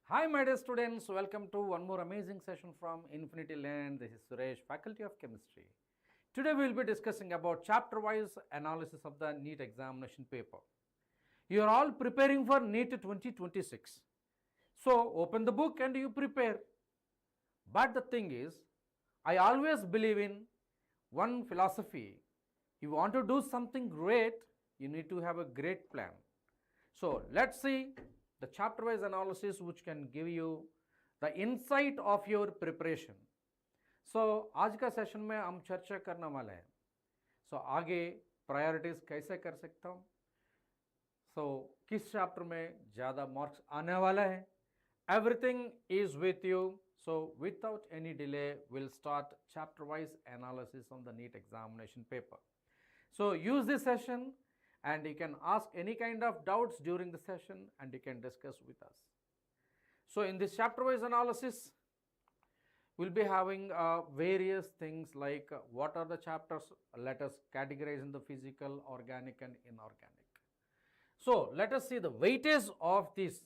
Hi my dear students, welcome to one more amazing session from Infinity Land. This is Suresh, Faculty of Chemistry. Today we will be discussing about chapter-wise analysis of the NEET examination paper. You are all preparing for NEET 2026. So open the book and you prepare. But the thing is, I always believe in one philosophy. You want to do something great, you need to have a great plan. So let's see the chapter wise analysis which can give you the insight of your preparation. So आज का session में हम चर्चा करने वाले हैं. So आगे priorities कैसे कर सकता हूँ, so किस चैप्टर में ज़्यादा मार्क्स आने वाला है, everything is with you. So without any delay we'll start chapter wise analysis on the NEET examination paper. So use this session and you can ask any kind of doubts during the session and you can discuss with us. So in this chapter wise analysis we'll be having various things like what are the chapters, let us categorize in the physical, organic and inorganic. So let us see the weightage of this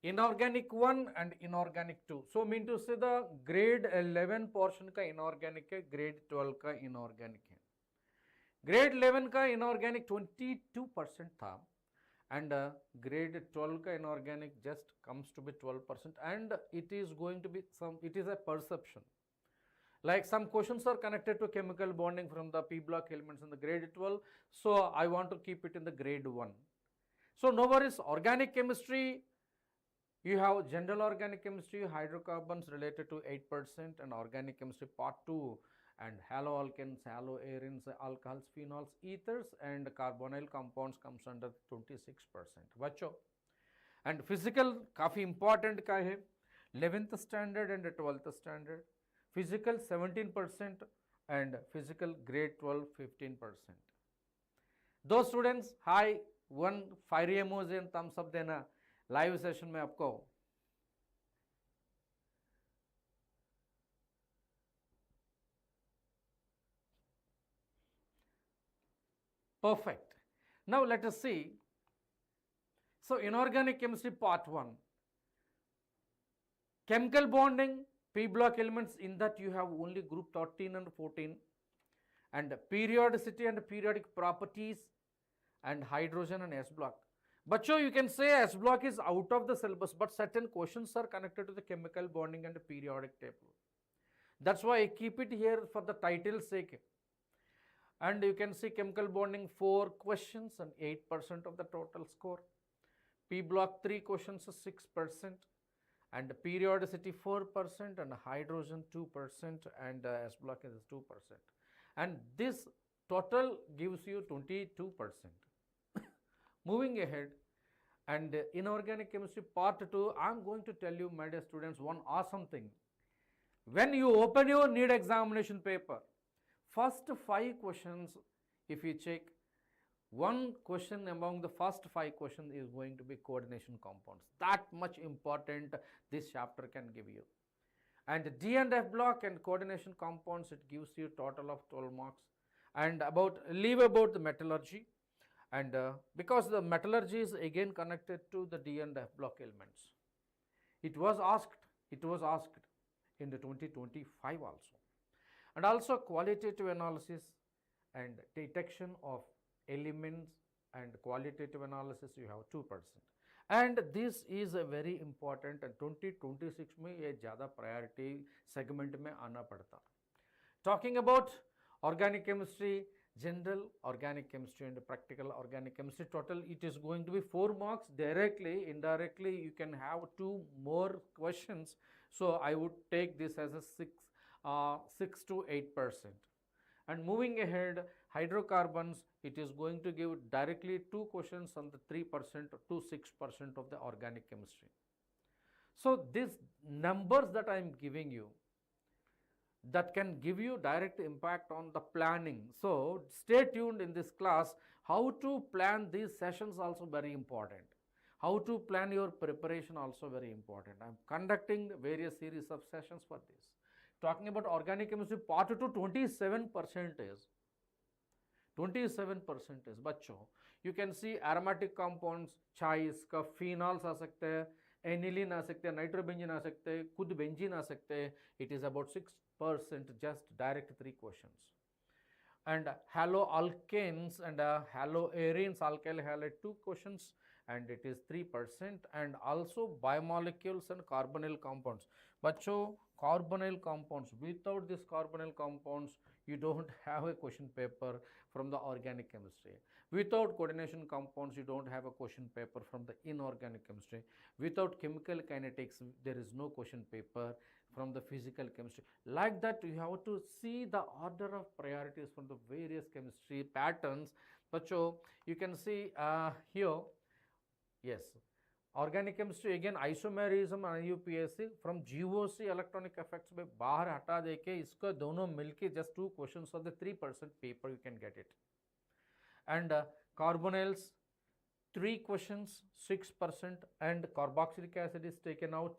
inorganic 1 and inorganic 2. So mean to say the grade 11 portion का inorganic है, grade 12 का inorganic है. Grade 11 का inorganic 22% था and grade 12 का inorganic just comes to be 12% and it is going to be some, it is a perception like some questions are connected to chemical bonding from the p block elements in the grade 12, so I want to keep it in the grade 1. So no worries, organic chemistry, you have general organic chemistry, hydrocarbons related to 8%, and organic chemistry part 2 and haloalkanes, haloarenes, alcohols, phenols, ethers and carbonyl compounds comes under 26%. बच्चों and physical काफ़ी important का है, 11th standard and 12th standard, physical 17% and physical grade 12 15%. Those students hi, one fiery emoji and thumbs up देना live session में आपको. Perfect. Now let us see. So inorganic chemistry part 1. Chemical bonding, p block elements, in that you have only group 13 and 14, and periodicity and periodic properties and hydrogen and s block. Bachcho, you can say s block is out of the syllabus, but certain questions are connected to the chemical bonding and the periodic table. That's why I keep it here for the title's sake. And you can see chemical bonding 4 questions and 8% of the total score. P block 3 questions is 6% and periodicity 4% and hydrogen 2% and S block is 2%. And this total gives you 22%. Moving ahead, and inorganic chemistry part 2, I am going to tell you, my dear students, one awesome thing. When you open your NEET examination paper, first 5 questions, if you check, one question among the first 5 questions is going to be coordination compounds. That much important this chapter can give you. And D and F block and coordination compounds, it gives you total of 12 marks. And leave about the metallurgy, and because the metallurgy is again connected to the D and F block elements. It was asked in the 2025 also. And also qualitative analysis and detection of elements and qualitative analysis you have 2%. And this is a very important, and 2026 में ये ज़्यादा priority segment में आना पड़ता. Talking about organic chemistry, general organic chemistry and practical organic chemistry, total it is going to be 4 marks. Directly, indirectly you can have 2 more questions. So I would take this as a 6 to 8%. And moving ahead, hydrocarbons, it is going to give directly 2 questions on the 3% to 6% of the organic chemistry. So these numbers that I am giving you, that can give you direct impact on the planning. So stay tuned in this class. How to plan these sessions also very important. How to plan your preparation also very important. I am conducting various series of sessions for this. Talking about organic chemistry part 2, 27% is 27% बच्चों. You can see aromatic compounds, chais का phenols आ सकते हैं, aniline आ सकते हैं, nitrobenzene आ सकते हैं, खुद benzene आ सकते हैं. It is about 6%, just direct 3 questions. And haloalkanes and haloarenes, alkyl halide 2 questions, and it is 3%. And also biomolecules and carbonyl compounds. Bacho, carbonyl compounds, without this carbonyl compounds you don't have a question paper from the organic chemistry. Without coordination compounds you don't have a question paper from the inorganic chemistry. Without chemical kinetics there is no question paper from the physical chemistry. Like that you have to see the order of priorities from the various chemistry patterns. But so you can see here, yes, organic chemistry again isomerism and IUPAC from GOC electronic effects में बाहर हटा देके इसको दोनों मिलके just 2 questions of the 3% paper you can get it. And carbonyls 3 questions 6%, and carboxylic acid is taken out,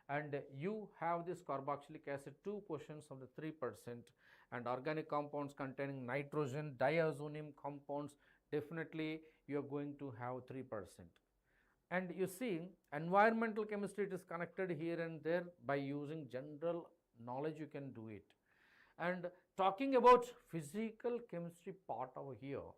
and you have this carboxylic acid 2 questions of the 3%. And organic compounds containing nitrogen diazonium compounds, definitely you are going to have 3%. And you see environmental chemistry, it is connected here and there, by using general knowledge you can do it. And talking about physical chemistry part over here,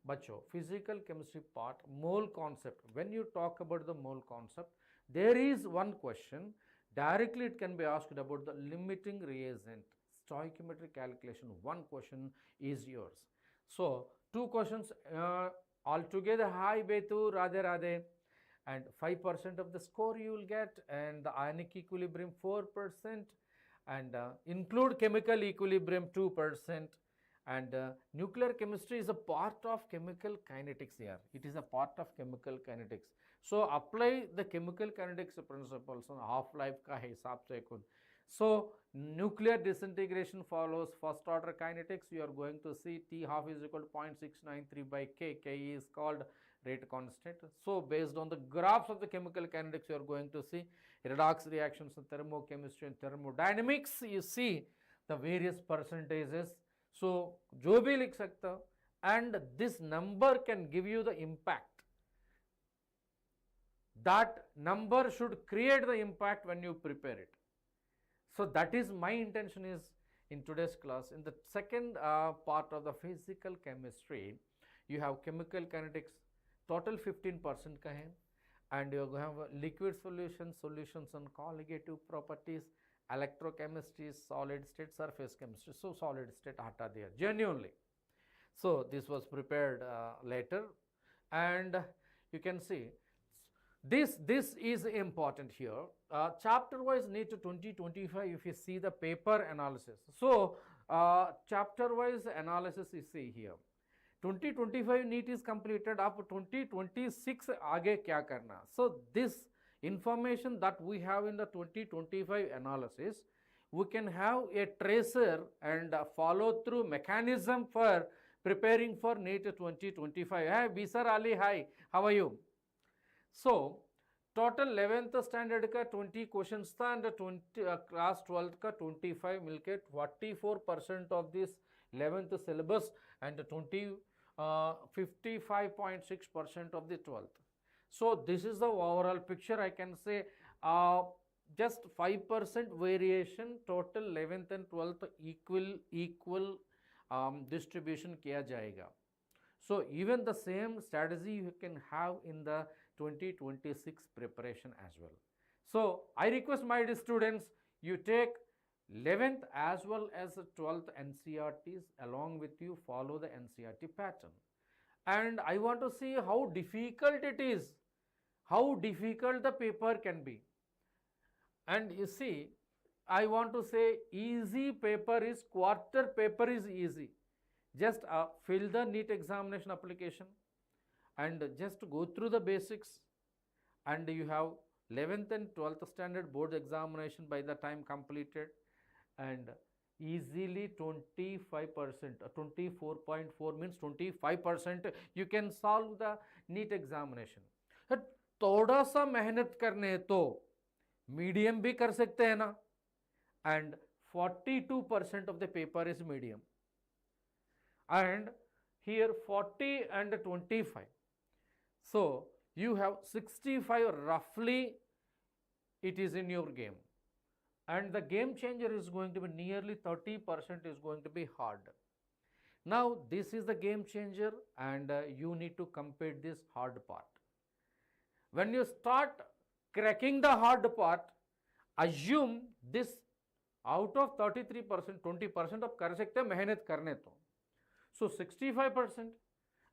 bacho, physical chemistry part, mole concept. When you talk about the mole concept, there is one question directly it can be asked about the limiting reagent, stoichiometric calculation. One question is yours. So 2 questions altogether. Hi Betu, Radhe Radhe. And 5% of the score you will get, and the ionic equilibrium 4%, and include chemical equilibrium 2%. And nuclear chemistry is a part of chemical kinetics here. It is a part of chemical kinetics. So apply the chemical kinetics principles on half-life ka hisab se khud. So nuclear disintegration follows first order kinetics. You are going to see T half is equal to 0.693 by K. K is called rate constant. So based on the graphs of the chemical kinetics you are going to see redox reactions in thermochemistry and thermodynamics. You see the various percentages. So जो भी लिख सकता, and this number can give you the impact. That number should create the impact when you prepare it. So that is my intention is in today's class. In the second part of the physical chemistry, you have chemical kinetics, total 15% ka hai, and you have liquid solutions, solutions on colligative properties, electrochemistry, solid state, surface chemistry. So solid state hata diya genuinely. So this was prepared later, and you can see this is important here. Chapter wise NEET 2025, if you see the paper analysis. So chapter wise analysis you see here. 2025 NEET is completed. Up 2026 आगे क्या करना? So this information that we have in the 2025 analysis, we can have a tracer and follow through mechanism for preparing for NEET 2025. Hi Bisar Ali, hi, how are you? So total 11th standard का 20 questions था, and 20 class 12th का 25 मिलके 44% of this 11th syllabus, and 55.6% of the 12th. So this is the overall picture. I can say just 5% variation, total 11th and 12th equal distribution किया जाएगा. So even the same strategy you can have in the 2026 preparation as well. So I request my students, you take 11th as well as the 12th NCERTs along with you, follow the NCERT pattern. And I want to see how difficult it is, how difficult the paper can be. And you see, I want to say easy paper is, quarter paper is easy. Just fill the NEET examination application and just go through the basics, and you have 11th and 12th standard board examination by the time completed, and easily 25%, 24.4 means 25% you can solve the NEET examination. थोड़ा सा मेहनत करने तो medium भी कर सकते हैं ना, and 42% of the paper is medium, and here 40 and 25. So you have 65 roughly it is in your game. And the game changer is going to be nearly 30% is going to be hard. Now this is the game changer, and you need to complete this hard part. When you start cracking the hard part, assume this out of 33%, 20% आप कर सकते हैं मेहनत करने तो. So 65%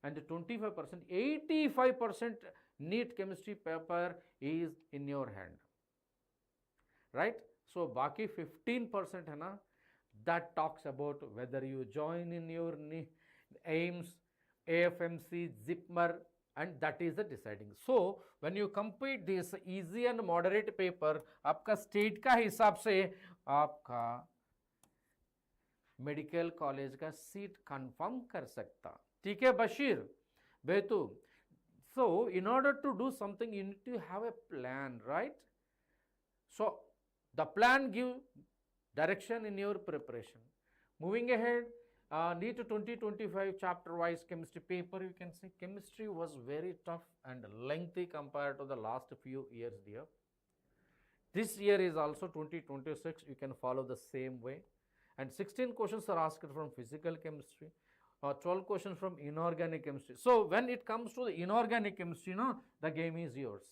and 25%, 85% NEET chemistry paper is in your hand, right? So बाकी 15% है ना, that talks about whether you join in your AIMS, AFMC, ZIPMER, and that is the deciding. So when you complete this easy and moderate paper, आपका state का हिसाब से आपका medical college का seat confirm कर सकता. ठीक है Bashir बेतु. So in order to do something, you need to have a plan, right? So the plan gives direction in your preparation. Moving ahead, NEET 2025 chapter-wise chemistry paper, you can see chemistry was very tough and lengthy compared to the last few years dear. This year is also 2026, you can follow the same way. And 16 questions are asked from physical chemistry, 12 questions from inorganic chemistry. So when it comes to the inorganic chemistry, the game is yours.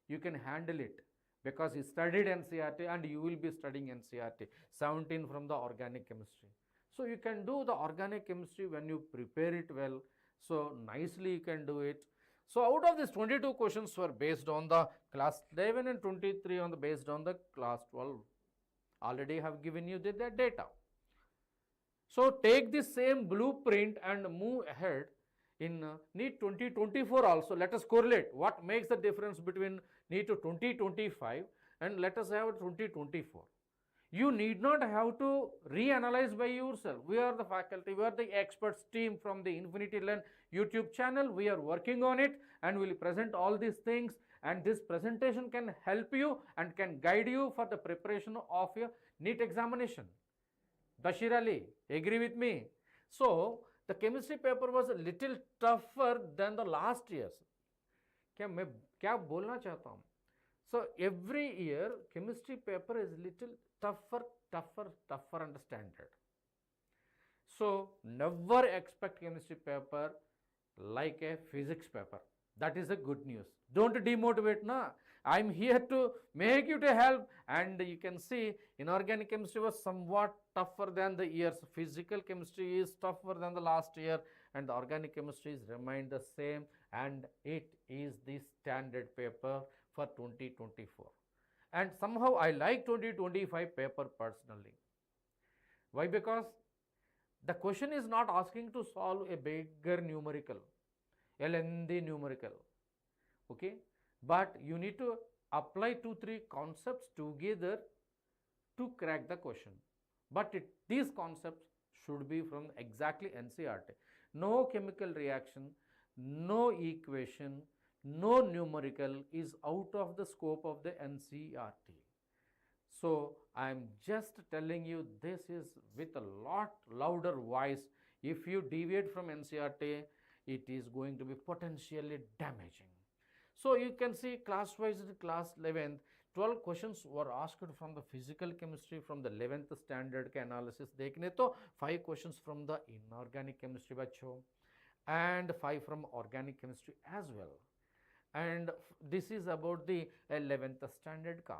You can handle it because you studied NCERT and you will be studying NCERT. 17 from the organic chemistry. So you can do the organic chemistry when you prepare it well. So nicely you can do it. So out of these 22 questions were based on the class 11 and 23 on the based on the class 12. Already have given you the data. So take this same blueprint and move ahead in NEET 2024 also. Let us correlate what makes the difference between NEET 2025 and let us have 2024. You need not have to reanalyze by yourself. We are the faculty, we are the experts team from the Infinity Learn YouTube channel. We are working on it and we will present all these things, and this presentation can help you and can guide you for the preparation of your NEET examination. Bashir Ali, agree with me? So the chemistry paper was a little tougher than the last year's. क्या बोलना चाहता हूँ? So every year chemistry paper is little tougher and standard. So never expect chemistry paper like a physics paper. That is a good news. Don't demotivate na. I'm here to make you to help, and you can see inorganic chemistry was somewhat tougher than the years. Physical chemistry is tougher than the last year, and the organic chemistry is remained the same, and it is the standard paper for 2024. And somehow I like 2025 paper personally. Why? Because the question is not asking to solve a bigger numerical, a lengthy numerical, okay? But you need to apply 2-3 concepts together to crack the question. But these concepts should be from exactly NCERT. No chemical reaction, no equation, no numerical is out of the scope of the NCERT. So I am just telling you this is with a lot louder voice. If you deviate from NCERT, it is going to be potentially damaging. So you can see class-wise in class 11th, 12 questions were asked from the physical chemistry from the 11th standard के analysis देखने तो 5 questions from the inorganic chemistry बच्चों and 5 from organic chemistry as well. And this is about the 11th standard का.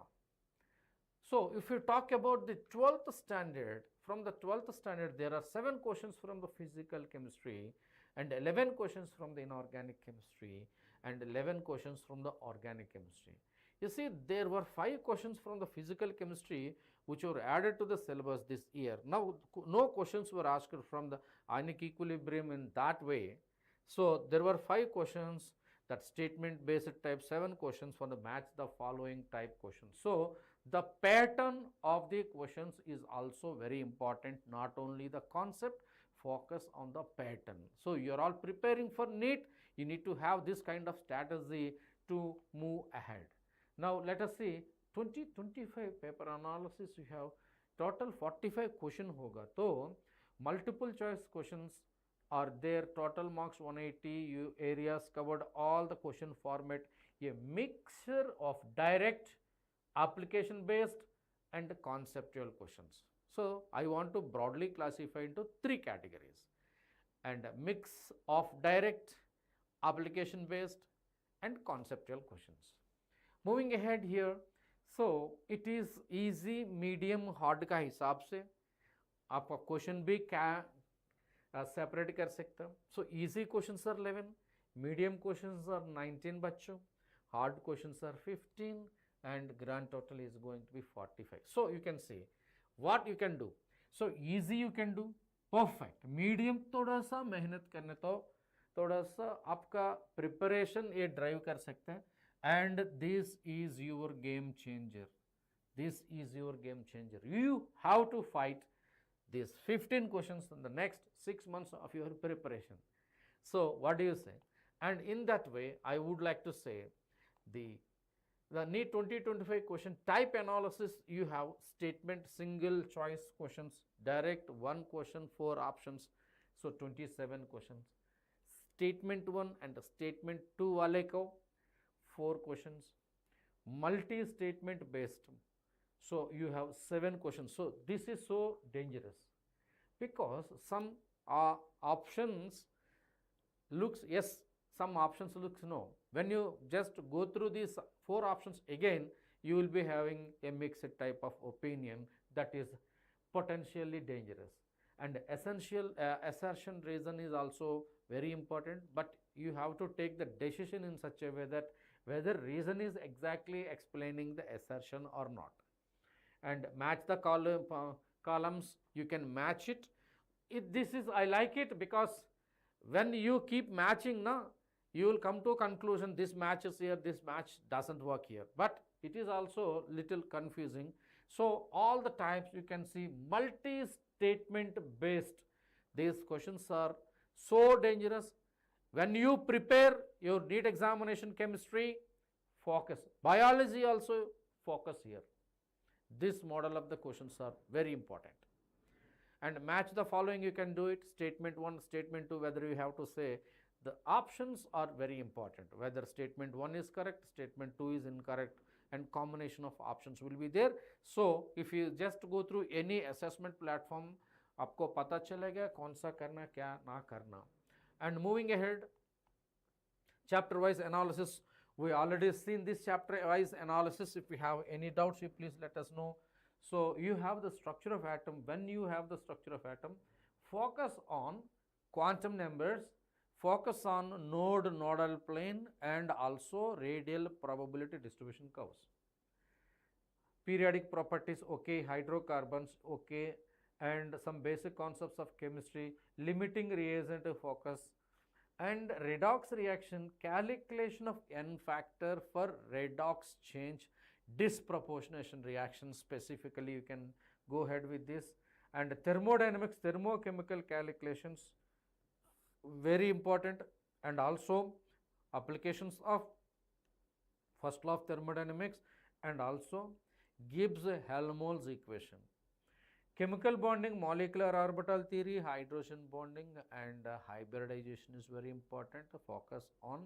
So if you talk about the 12th standard, from the 12th standard there are 7 questions from the physical chemistry and 11 questions from the inorganic chemistry and 11 questions from the organic chemistry. You see, there were 5 questions from the physical chemistry which were added to the syllabus this year. Now, no questions were asked from the ionic equilibrium in that way. So, there were 5 questions, that statement based type, 7 questions for the match the following type questions. So, the pattern of the questions is also very important, not only the concept, focus on the pattern. So, you are all preparing for NEET, you need to have this kind of strategy to move ahead. Now, let us see 2025 paper analysis. You have total 45 question hoga. So, multiple choice questions are there, total marks 180, you areas covered, all the question format, a mixture of direct application based, and conceptual questions. So I want to broadly classify into three categories, and a mix of direct, application based, and conceptual questions. Moving ahead here, so it is easy, medium, hard का हिसाब से आपका question भी क्या separate कर सकते हो. So easy questions are 11, medium questions are 19 बच्चों, hard questions are 15, and grand total is going to be 45. So you can see what you can do. So easy you can do, perfect. Medium थोड़ा सा मेहनत करने तो थोड़ा सा आपका preparation ये ड्राइव कर सकते हैं, and this is your game changer. This is your game changer. You have to fight these 15 questions in the next 6 months of your preparation. So what do you say? And in that way, I would like to say the NEET 2025 question type analysis, you have statement, single choice questions, direct, one question, 4 options, so 27 questions. Statement 1 and statement 2 वाले को 4 questions. Multi statement based, so you have 7 questions. So this is so dangerous because some options looks yes, some options looks no. When you just go through these 4 options again, you will be having a mixed type of opinion that is potentially dangerous. And essential assertion reason is also very important, but you have to take the decision in such a way that whether reason is exactly explaining the assertion or not. And match the columns, you can match it. This is, I like it because when you keep matching, you will come to a conclusion, this matches here, this match doesn't work here, but it is also little confusing. So all the times you can see multi-statement based, these questions are so dangerous. When you prepare your NEET examination chemistry, focus. Biology also focus here. This model of the questions are very important. And match the following, you can do it. Statement 1, statement 2, whether you have to say, the options are very important. Whether statement 1 is correct, statement 2 is incorrect, and combination of options will be there. So if you just go through any assessment platform, आपको पता चलेगा कौन सा करना क्या ना करना. And moving ahead, chapter wise analysis, we already seen this chapter wise analysis. If you have any doubts, you please let us know. So you have the structure of atom. When you have the structure of atom, focus on quantum numbers, focus on nodal plane, and also radial probability distribution curves. Periodic properties, okay, hydrocarbons, okay, and some basic concepts of chemistry, limiting reagent focus, and redox reaction, calculation of n factor for redox change, disproportionation reaction specifically, you can go ahead with this, and thermodynamics, thermochemical calculations, very important, and also applications of first law of thermodynamics, and also Gibbs-Helmholtz equation. Chemical bonding, molecular orbital theory, hydrogen bonding, and hybridization is very important. Focus on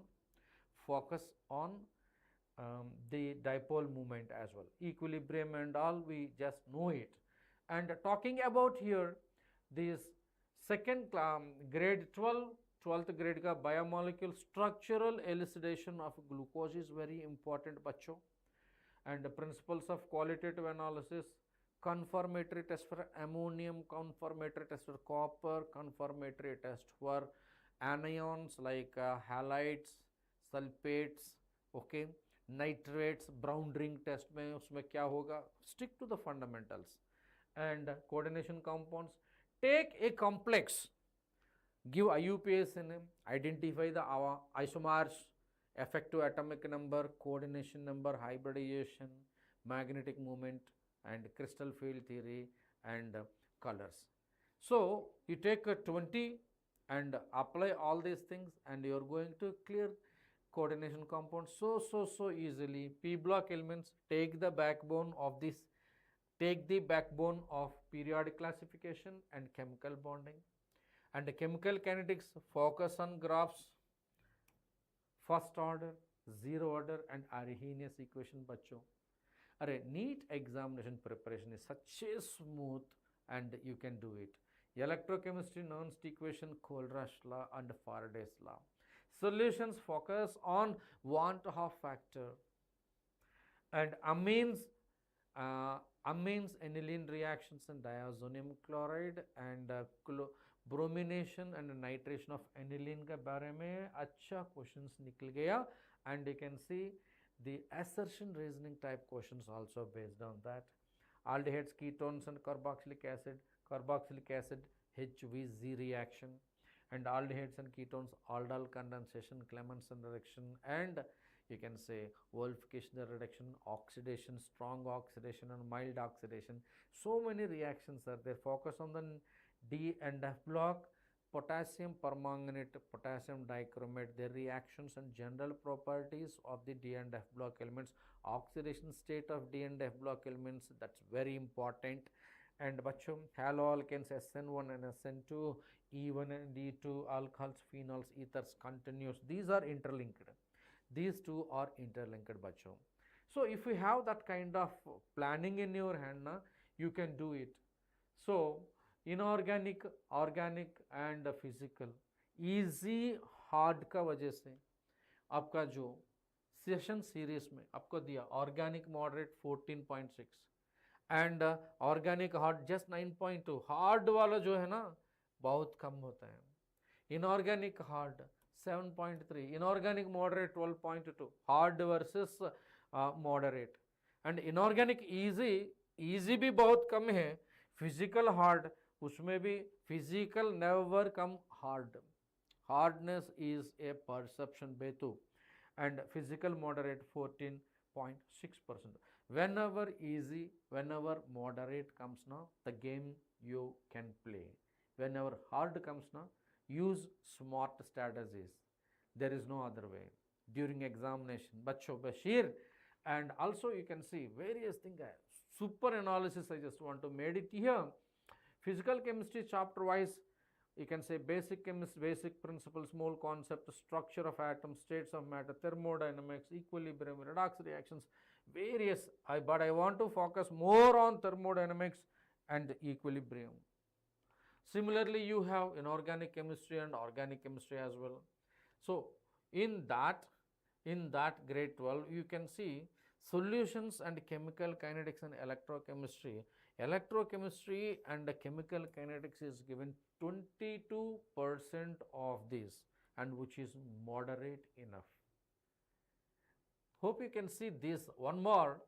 the dipole moment as well. Equilibrium and all, we just know it. And talking about here, this second grade 12th grade ka biomolecule structural elucidation of glucose is very important, bachcho. And the principles of qualitative analysis, confirmatory test for ammonium, confirmatory test for copper, confirmatory test for anions like halides, sulfates, okay, nitrates, brown ring test में उसमें क्या होगा, stick to the fundamentals. And coordination compounds, take a complex, give IUPAC name, identify the isomers, effective atomic number, coordination number, hybridization, magnetic moment, and crystal field theory, and colors. So you take 20 and apply all these things, and you are going to clear coordination compounds so easily. P block elements, take the backbone of this, take the backbone of periodic classification and chemical bonding. And the chemical kinetics, focus on graphs, first order, zero order, and Arrhenius equation, bachcho. Array, NEET examination preparation is such a smooth and you can do it. Electrochemistry, nonce equation, Kohlrausch law and Faraday's law. Solutions focus on 1.5 factor and amines aniline reactions and diazonium chloride and bromination and nitration of aniline के बारे में अच्छा questions निकल गया and you can see the assertion reasoning type questions also based on that. Aldehydes, ketones and carboxylic acid HVZ reaction and aldehydes and ketones aldol condensation, Clemmensen reduction and you can say wolfification reduction, oxidation, strong oxidation and mild oxidation. So many reactions are there. Focus on the D and F block, potassium permanganate, potassium dichromate, their reactions and general properties of the D and F block elements, oxidation state of D and F block elements, that's very important. And bachcho, haloalkanes SN1 and SN2, E1 and E2, alcohols, phenols, ethers, continuous, these are interlinked. These two are interlinked, bachcho. So if you have that kind of planning in your hand, you can do it. So inorganic, organic and physical, easy hard का वजह से आपका जो session series में आपको दिया organic moderate 14.6 and organic hard just 9.2, hard वाला जो है ना बहुत कम होता है. Inorganic hard 7.3, inorganic moderate 12.2, hard versus moderate and inorganic easy भी बहुत कम है. फिजिकल हार्ड उसमें भी फिजिकल नेवर कम hard, hardness is a perception बेतु and physical moderate 14.6%. Whenever easy, whenever moderate comes now, the game you can play. Whenever hard comes now, use smart strategies. There is no other way during examination. Bacho Bashir, and also you can see various things. Super analysis I just want to made it here. Physical chemistry chapter wise, you can say basic chemistry, basic principles, mole concept, structure of atoms, states of matter, thermodynamics, equilibrium, redox reactions, various. But I want to focus more on thermodynamics and equilibrium. Similarly, you have inorganic chemistry and organic chemistry as well. So in that grade 12, you can see solutions and chemical kinetics and electrochemistry. Electrochemistry and chemical kinetics is given 22% of this, and which is moderate enough. Hope you can see this. One more,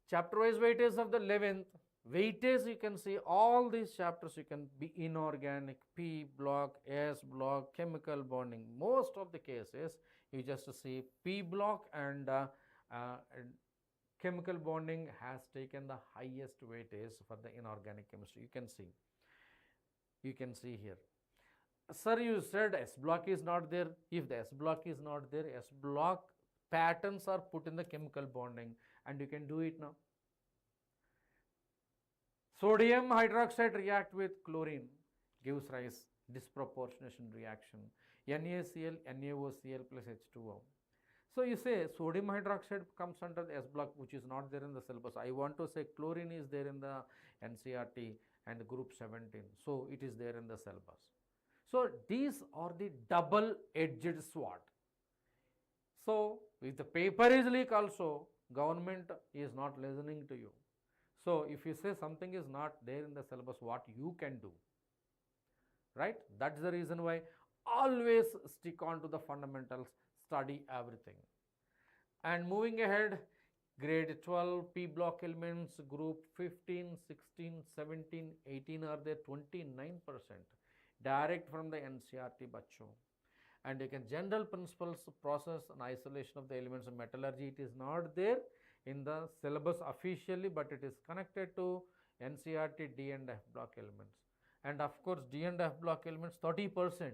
chapter wise weightage of the 11th. Weightage, you can see all these chapters, you can be inorganic, P block, S block, chemical bonding. Most of the cases you just see P block and chemical bonding has taken the highest weightage for the inorganic chemistry. You can see here. Sir, you said S block is not there. If the S block is not there, S block patterns are put in the chemical bonding, and you can do it now. Sodium hydroxide react with chlorine, gives rise disproportionation reaction. NaCl, NaOCl plus H2O. So you say sodium hydroxide comes under the S block, which is not there in the syllabus. I want to say chlorine is there in the NCERT and group 17. So it is there in the syllabus. So these are the double-edged sword. So if the paper is leak also, government is not listening to you. So if you say something is not there in the syllabus, what you can do, right? That's the reason why always stick on to the fundamentals, study everything. And moving ahead, grade 12, P block elements, group 15, 16, 17, 18 are there, 29%. Direct from the NCERT bacho. And you can general principles, process and isolation of the elements of metallurgy, it is not there in the syllabus officially, but it is connected to NCERT D and F block elements. And of course D and F block elements 30%,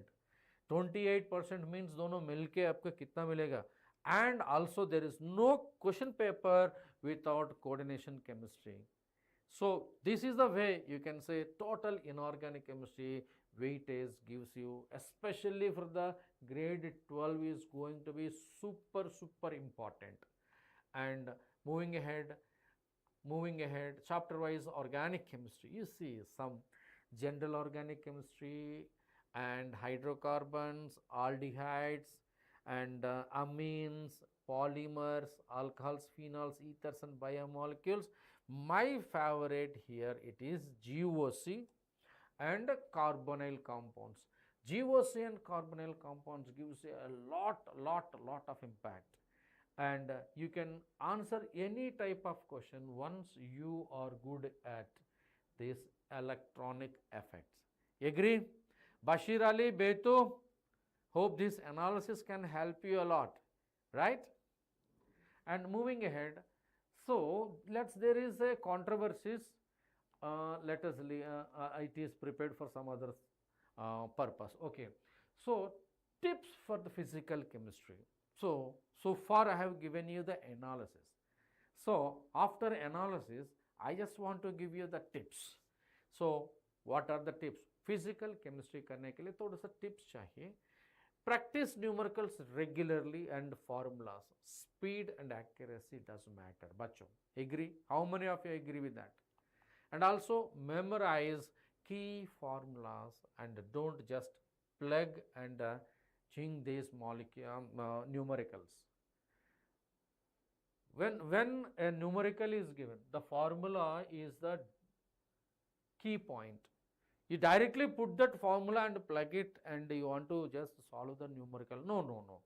28% means दोनों मिलके आपको कितना मिलेगा. And also there is no question paper without coordination chemistry. So this is the way you can say total inorganic chemistry weightage gives you, especially for the grade 12 is going to be super important. And Moving ahead, chapter-wise organic chemistry. You see some general organic chemistry and hydrocarbons, aldehydes, and amines, polymers, alcohols, phenols, ethers, and biomolecules. My favorite here it is GOC and carbonyl compounds. GOC and carbonyl compounds gives a lot of impact, and you can answer any type of question once you are good at these electronic effects. Agree? Bashir Ali, Betu, hope this analysis can help you a lot, right? And moving ahead, so there is a controversies. Let us it is prepared for some other purpose. Okay, so tips for the physical chemistry. So far I have given you the analysis. So after analysis, I just want to give you the tips. So what are the tips? Physical chemistry करने के लिए थोड़ा सा tips चाहिए. Practice numericals regularly and formulas. Speed and accuracy does matter. बच्चों, agree? How many of you agree with that? And also memorize key formulas and don't just plug and change these numericals. When a numerical is given, the formula is the key point. You directly put that formula and plug it and you want to just solve the numerical. No.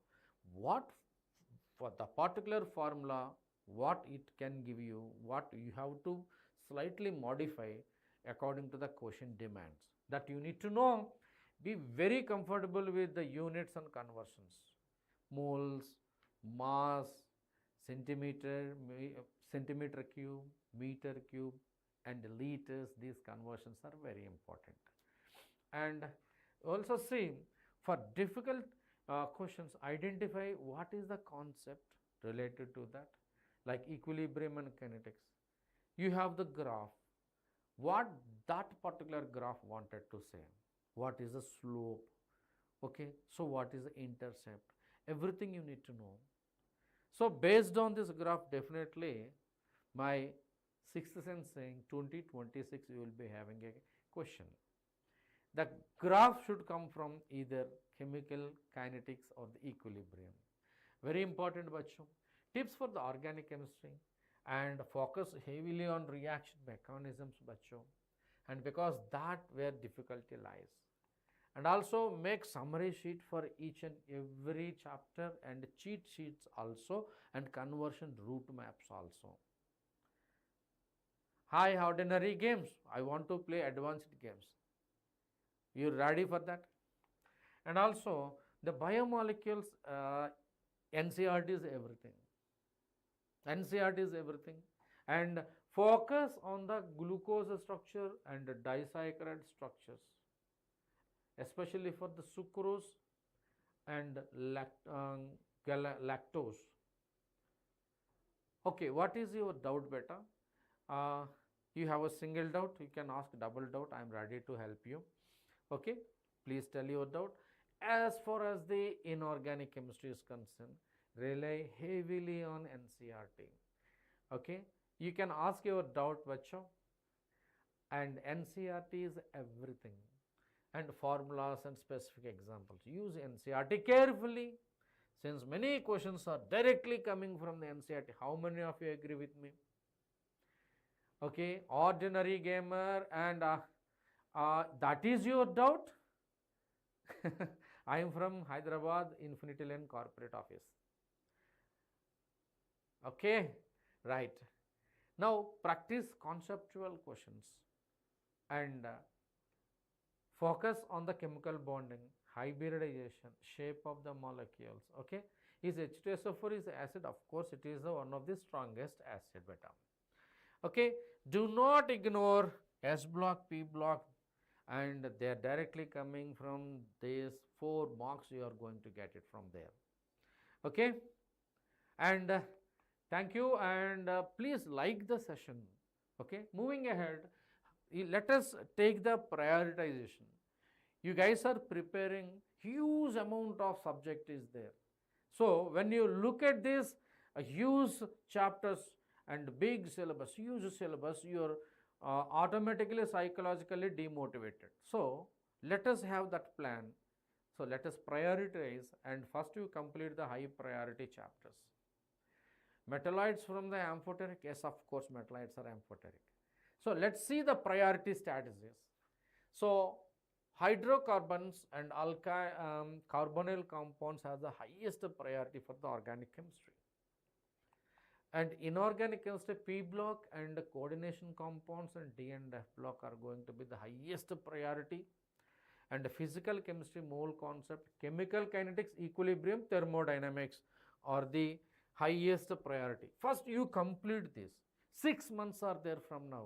What for the particular formula, what it can give you, what you have to slightly modify according to the question demands. That you need to know. Be very comfortable with the units and conversions. Moles, mass, centimeter cube, meter cube, and liters. These conversions are very important. And also see, for difficult questions, identify what is the concept related to that, like equilibrium and kinetics. You have the graph. What that particular graph wanted to say. What is the slope? Okay, so what is the intercept? Everything you need to know. So based on this graph, definitely my sixth sense saying 2026 you will be having a question. The graph should come from either chemical kinetics or the equilibrium. Very important, bachcho. Tips for the organic chemistry, and focus heavily on reaction mechanisms, bachcho, and because that where difficulty lies. And also make summary sheet for each and every chapter and cheat sheets also, and conversion route maps also. High ordinary games. I want to play advanced games. You ready for that? And also the biomolecules, NCERT is everything. NCERT is everything. And focus on the glucose structure and disaccharide structures, especially for the sucrose and lactose. Okay, what is your doubt, beta? You have a single doubt, you can ask double doubt. I am ready to help you. Okay, please tell your doubt. As far as the inorganic chemistry is concerned, rely heavily on NCERT. Okay, you can ask your doubt, bacho, and NCERT is everything. And formulas and specific examples. Use NCERT carefully, since many questions are directly coming from the NCERT. How many of you agree with me? Okay, ordinary gamer, and that is your doubt. I am from Hyderabad, Infinity Lane Corporate Office. Okay, right. Now practice conceptual questions and focus on the chemical bonding, hybridization, shape of the molecules. Okay, is H2SO4 is acid? Of course, it is one of the strongest acid, beta. Okay, do not ignore S block, P block, and they are directly coming from these 4 marks. You are going to get it from there. Okay, and thank you, and please like the session. Okay, moving ahead, let us take the prioritization. You guys are preparing, huge amount of subject is there. So when you look at this huge chapters, and big syllabus, huge syllabus, you are automatically psychologically demotivated. So let us have that plan. So let us prioritize, and first you complete the high priority chapters. Metalloids from the amphoteric, yes, of course metalloids are amphoteric. So let's see the priority strategies. So hydrocarbons and carbonyl compounds have the highest priority for the organic chemistry. And inorganic chemistry, P block and coordination compounds and D and F block are going to be the highest priority. And physical chemistry, mole concept, chemical kinetics, equilibrium, thermodynamics are the highest priority. First you complete this. 6 months are there from now.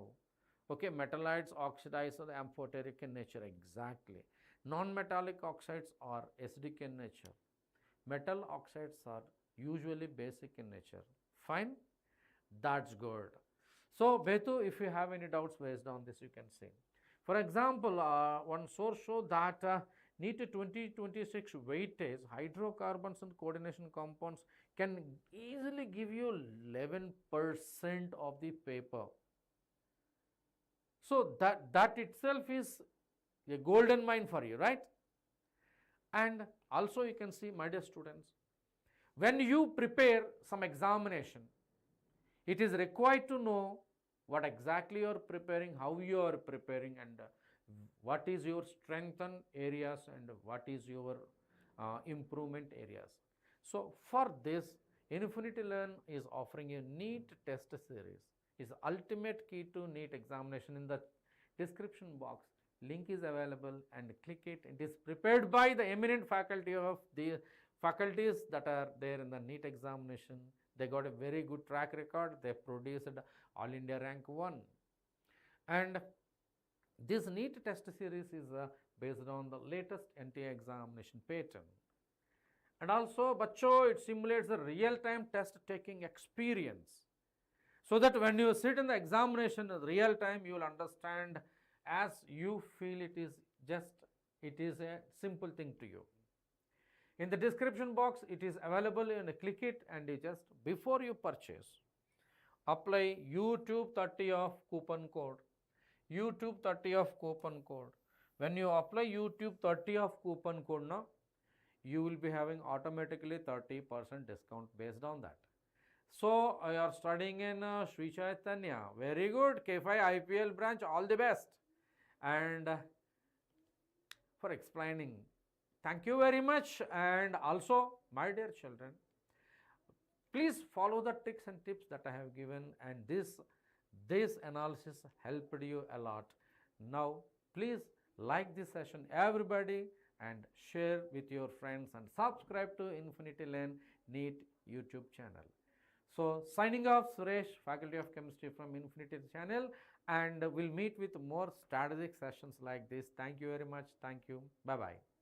Okay, metalloids oxidize are amphoteric in nature, exactly. Non-metallic oxides are acidic in nature. Metal oxides are usually basic in nature. Fine, that's good. So Betu, if you have any doubts based on this, you can say. For example, one source showed that NEET 2026 weightage, hydrocarbons and coordination compounds can easily give you 11% of the paper. So that itself is a golden mine for you, right? And also you can see, my dear students, when you prepare some examination, it is required to know what exactly you are preparing, how you are preparing, and what is your strengthen areas and what is your improvement areas. So for this, Infinity Learn is offering a NEET test series. Is ultimate key to NEET examination. In the description box, link is available and click it. It is prepared by the eminent faculty of the faculties that are there in the NEET examination. They got a very good track record. They produced All India rank 1. And this NEET test series is based on the latest NTA examination pattern. And also, Bacho, it simulates the real-time test taking experience. So that when you sit in the examination in real time, you will understand as you feel it is a simple thing to you. In the description box, it is available, and click it, and you just, before you purchase, apply YouTube 30 of coupon code. YouTube 30 of coupon code. When you apply YouTube 30 of coupon code now, you will be having automatically 30% discount based on that. So you are studying in Sri Chaitanya. Very good. K5 IPL branch, all the best. And for explaining, thank you very much. And also, my dear children, please follow the tricks and tips that I have given, and this analysis helped you a lot. Now, please like this session, everybody, and share with your friends, and subscribe to Infinity Learn NEET YouTube channel. So signing off, Suresh, Faculty of Chemistry from Infinity channel, and we'll meet with more strategic sessions like this. Thank you very much. Thank you. Bye-bye.